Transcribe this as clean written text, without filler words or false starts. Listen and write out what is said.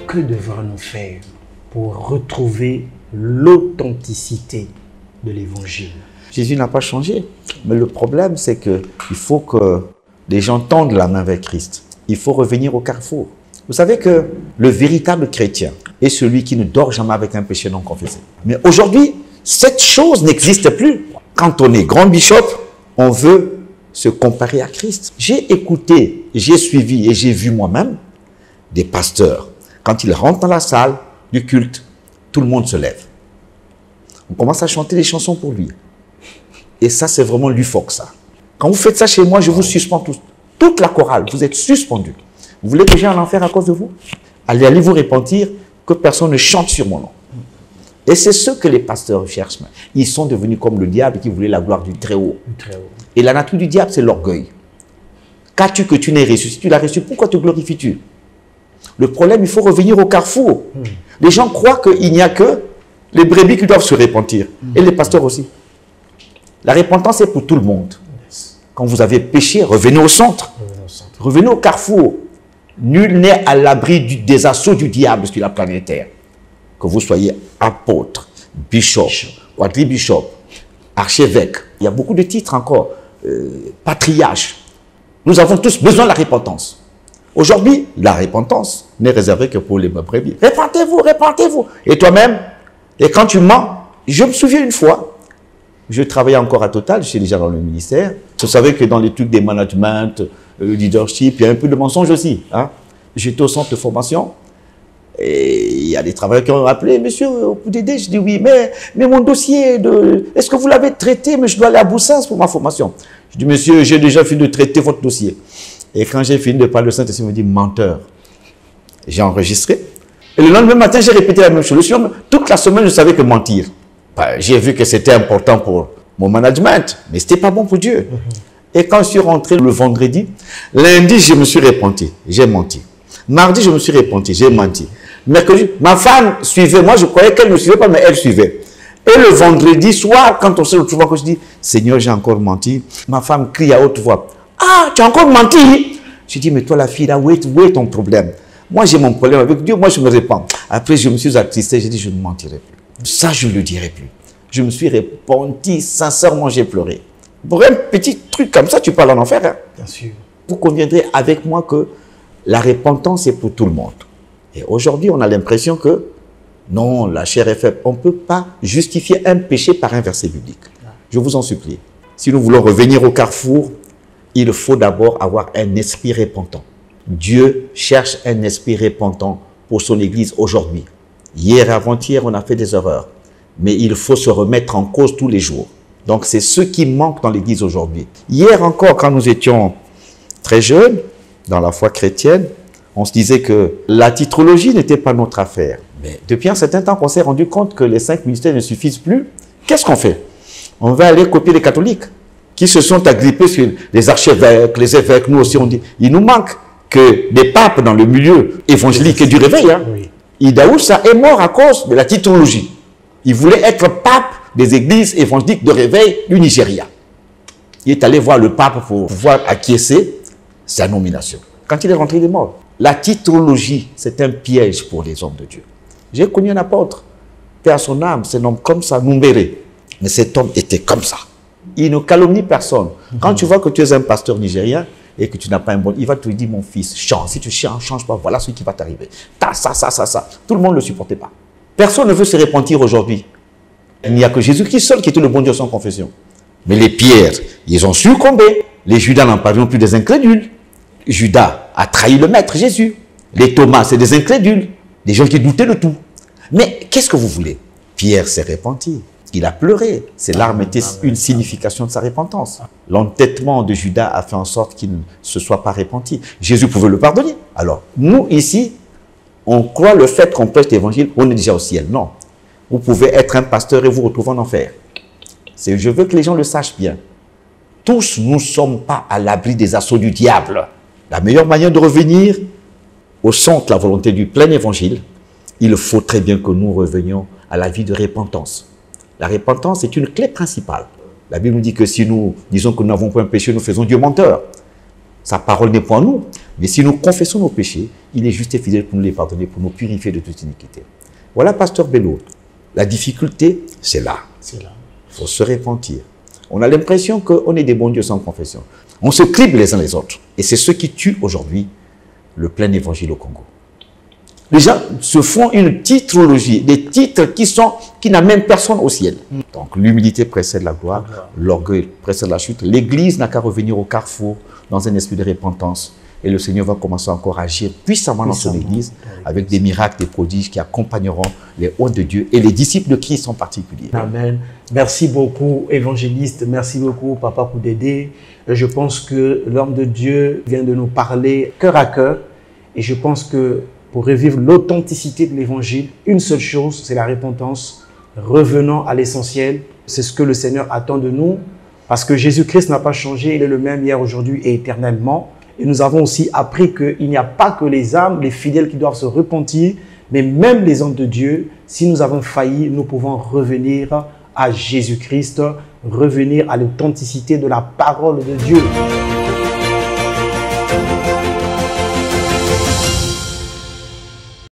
que devons-nous faire pour retrouver l'authenticité de l'évangile? Jésus n'a pas changé. Mais le problème, c'est qu'il faut que les gens tendent la main vers Christ. Il faut revenir au carrefour. Vous savez que le véritable chrétien est celui qui ne dort jamais avec un péché non confessé. Mais aujourd'hui, cette chose n'existe plus. Quand on est grand bishop, on veut se comparer à Christ. J'ai écouté, j'ai suivi et j'ai vu moi-même des pasteurs. Quand ils rentrent dans la salle du culte, tout le monde se lève. On commence à chanter des chansons pour lui. Et ça, c'est vraiment l'UFOC, ça. Quand vous faites ça chez moi, je vous suspends tous. Toute la chorale, vous êtes suspendus. Vous voulez que j'aille en enfer à cause de vous? Allez vous repentir, que personne ne chante sur mon nom. Et c'est ce que les pasteurs cherchent. Ils sont devenus comme le diable qui voulait la gloire du Très-Haut. Et la nature du diable, c'est l'orgueil. Qu'as-tu que tu n'aies reçu? Si tu l'as reçu, pourquoi te glorifies-tu? Le problème, il faut revenir au carrefour. Les gens croient qu'il n'y a que les brebis qui doivent se repentir. Et les pasteurs aussi. La repentance est pour tout le monde. Quand vous avez péché, revenez au centre. Revenez au carrefour. Nul n'est à l'abri des assauts du diable sur la planète Terre. Que vous soyez apôtre, bishop, quadribishop, archevêque. Il y a beaucoup de titres encore. Patriarche. Nous avons tous besoin de la repentance. Aujourd'hui, la repentance n'est réservée que pour les brebis. Repentez-vous, repentez-vous. Et toi-même, et quand tu mens, je me souviens une fois, je travaillais encore à Total, j'étais déjà dans le ministère. Vous savez que dans les trucs des management, leadership, il y a un peu de mensonge aussi. Hein? J'étais au centre de formation et il y a des travailleurs qui ont appelé, monsieur, au bout d'aider. Je dis oui, mais mon dossier, est-ce que vous l'avez traité? Mais je dois aller à Boussens pour ma formation. Je dis, monsieur, j'ai déjà fini de traiter votre dossier. Et quand j'ai fini de parler, le Saint-Esprit me dit, menteur. J'ai enregistré. Et le lendemain matin, j'ai répété la même chose. Toute la semaine, je savais que mentir. J'ai vu que c'était important pour mon management, mais ce n'était pas bon pour Dieu. Et quand je suis rentré le vendredi, lundi, je me suis repenti, j'ai menti. Mardi, je me suis repenti, j'ai menti. Mercredi, ma femme suivait, moi je croyais qu'elle ne me suivait pas, mais elle suivait. Et le vendredi soir, quand on se retrouve, je dis, Seigneur, j'ai encore menti. Ma femme crie à haute voix, ah, tu as encore menti? Je dis, mais toi la fille là, où est ton problème? Moi j'ai mon problème avec Dieu, moi je me répands. Après je me suis attristé, j'ai dit, je ne mentirai plus. Ça, je ne le dirai plus. Je me suis repenti, sincèrement, j'ai pleuré. Pour un petit truc comme ça, tu parles en enfer. Hein? Bien sûr. Vous conviendrez avec moi que la repentance est pour tout le monde. Et aujourd'hui, on a l'impression que non, la chair est faible. On ne peut pas justifier un péché par un verset biblique. Je vous en supplie. Si nous voulons revenir au carrefour, il faut d'abord avoir un esprit repentant. Dieu cherche un esprit repentant pour son Église aujourd'hui. Hier et avant-hier, on a fait des erreurs. Mais il faut se remettre en cause tous les jours. Donc, c'est ce qui manque dans l'Église aujourd'hui. Hier encore, quand nous étions très jeunes, dans la foi chrétienne, on se disait que la titrologie n'était pas notre affaire. Mais depuis un certain temps qu'on s'est rendu compte que les 5 ministères ne suffisent plus, qu'est-ce qu'on fait? On va aller copier les catholiques qui se sont agrippés sur les archevêques, les évêques. Nous aussi, on dit, il nous manque que des papes dans le milieu évangélique et du réveil. Hein. Oui. Idaoussa est mort à cause de la titrologie. Il voulait être pape des églises évangéliques de réveil du Nigeria. Il est allé voir le pape pour pouvoir acquiescer sa nomination. Quand il est rentré, il est mort. La titrologie, c'est un piège pour les hommes de Dieu. J'ai connu un apôtre, paix à son âme, c'est un homme comme ça, Numbéré. Mais cet homme était comme ça. Il ne calomnie personne. Quand tu vois que tu es un pasteur nigérien et que tu n'as pas un bon... Il va te dire, mon fils, change. Si tu changes pas, voilà ce qui va t'arriver. Ça. Tout le monde ne le supportait pas. Personne ne veut se repentir aujourd'hui. Il n'y a que Jésus-Christ seul qui était le bon Dieu sans confession. Mais les pierres, ils ont succombé. Les Judas n'en parlons plus des incrédules. Judas a trahi le maître Jésus. Les Thomas, c'est des incrédules. Des gens qui doutaient de tout. Mais qu'est-ce que vous voulez? Pierre s'est repenti. Il a pleuré. Ses larmes étaient une signification de sa repentance. L'entêtement de Judas a fait en sorte qu'il ne se soit pas repenti. Jésus pouvait le pardonner. Alors, nous, ici, on croit le fait qu'on prêche l'évangile, on est déjà au ciel. Non. Vous pouvez être un pasteur et vous retrouver en enfer. Je veux que les gens le sachent bien. Tous, nous ne sommes pas à l'abri des assauts du diable. La meilleure manière de revenir au centre de la volonté du plein évangile, il faut très bien que nous revenions à la vie de repentance. La repentance est une clé principale. La Bible nous dit que si nous disons que nous n'avons pas un péché, nous faisons Dieu menteur. Sa parole n'est point en nous. Mais si nous confessons nos péchés, il est juste et fidèle pour nous les pardonner, pour nous purifier de toute iniquité. Voilà, pasteur Bello. La difficulté, c'est là. C'est là. Il faut se repentir. On a l'impression qu'on est des bons dieux sans confession. On se crible les uns les autres. Et c'est ce qui tue aujourd'hui le plein évangile au Congo. Les gens se font une titrologie, des titres qui n'ont même personne au ciel. Donc l'humilité précède la gloire, l'orgueil précède la chute. L'Église n'a qu'à revenir au carrefour dans un esprit de repentance. Et le Seigneur va commencer encore à agir puissamment dans son Église avec des miracles, des prodiges qui accompagneront les hôtes de Dieu et les disciples de Christ en particulier. Amen. Merci beaucoup, évangéliste. Merci beaucoup, Papa Koudédé. Je pense que l'homme de Dieu vient de nous parler cœur à cœur. Et je pense que pour revivre l'authenticité de l'évangile, une seule chose, c'est la repentance. Revenons à l'essentiel. C'est ce que le Seigneur attend de nous. Parce que Jésus-Christ n'a pas changé. Il est le même hier, aujourd'hui et éternellement. Et nous avons aussi appris qu'il n'y a pas que les âmes, les fidèles qui doivent se repentir, mais même les hommes de Dieu, si nous avons failli, nous pouvons revenir à Jésus-Christ, revenir à l'authenticité de la parole de Dieu.